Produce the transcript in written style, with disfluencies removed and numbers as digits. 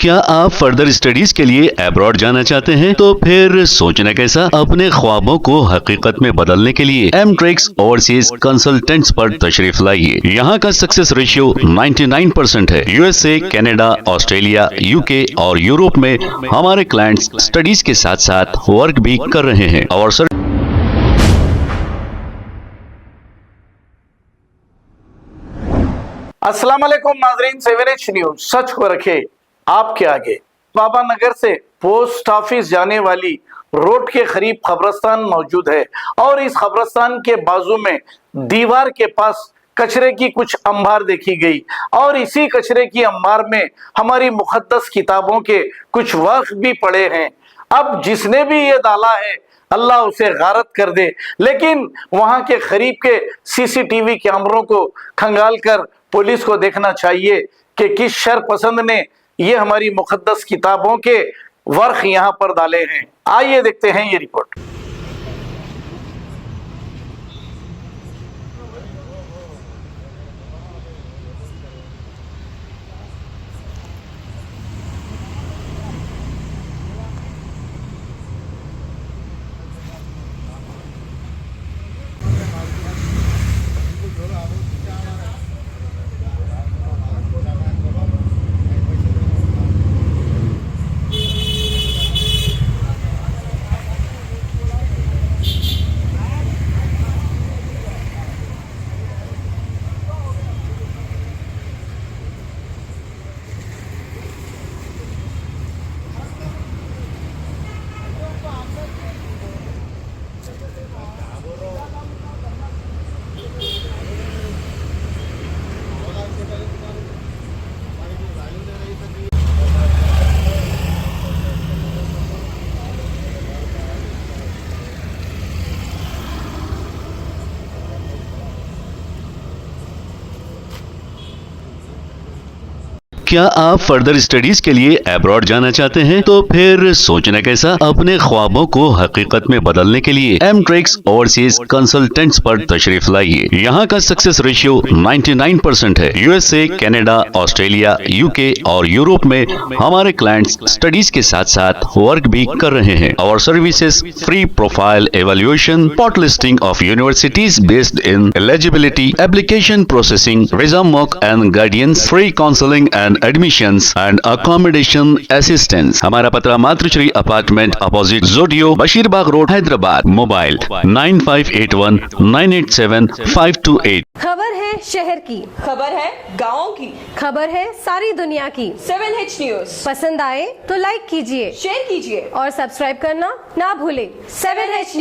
क्या आप further studies के लिए अब्रॉड जाना चाहते हैं? तो फिर सोचना कैसा, अपने ख्वाबों को हकीकत में बदलने के लिए एमट्रिक्स ओवरसीज कंसल्टेंट्स पर तशरीफ लाइए। यहाँ का सक्सेस रेशियो 99% है। यूएसए, कनाडा, ऑस्ट्रेलिया, यूके और यूरोप में हमारे क्लाइंट्स स्टडीज के साथ साथ वर्क भी कर रहे हैं और अस्सलाम वालेकुम नाजरीन, 7H न्यूज सच को रखे आपके आगे। बाबा नगर से पोस्ट ऑफिस जाने वाली रोड के करीब कब्रिस्तान मौजूद है और इस कब्रिस्तान के बाजू में दीवार के पास कचरे की कुछ अंबार देखी गई और इसी कचरे की अंबार में हमारी मुकद्दस किताबों के कुछ वर्क भी पड़े हैं। अब जिसने भी ये डाला है अल्लाह उसे गारत कर दे, लेकिन वहां के करीब के सीसीटीवी कैमरों को खंगाल कर पुलिस को देखना चाहिए कि किस शर पसंद ने ये हमारी मुकद्दस किताबों के वर्क यहां पर डाले हैं। आइए देखते हैं ये रिपोर्ट। क्या आप फर्दर स्टडीज के लिए अब्रॉड जाना चाहते हैं? तो फिर सोचना कैसा, अपने ख्वाबों को हकीकत में बदलने के लिए एमट्रिक्स ओवरसीज कंसल्टेंट्स पर तशरीफ लाइए। यहाँ का सक्सेस रेशियो 99% है। यूएसए, कनाडा, ऑस्ट्रेलिया, यूके और यूरोप में हमारे क्लाइंट्स स्टडीज के साथ साथ वर्क भी कर रहे हैं और services free profile evaluation, spot listing of universities based in eligibility, application processing, visa mock and guidance, free counselling and admissions and accommodation assistance. हमारा पता मातृश्री अपार्टमेंट अपोजिट जोडियो, बशीरबाग रोड, हैदराबाद। मोबाइल 9581987528। खबर है शहर की, खबर है गाँव की, खबर है सारी दुनिया की। 7H न्यूज पसंद आए तो लाइक कीजिए, शेयर कीजिए और सब्सक्राइब करना ना भूले। 7H news.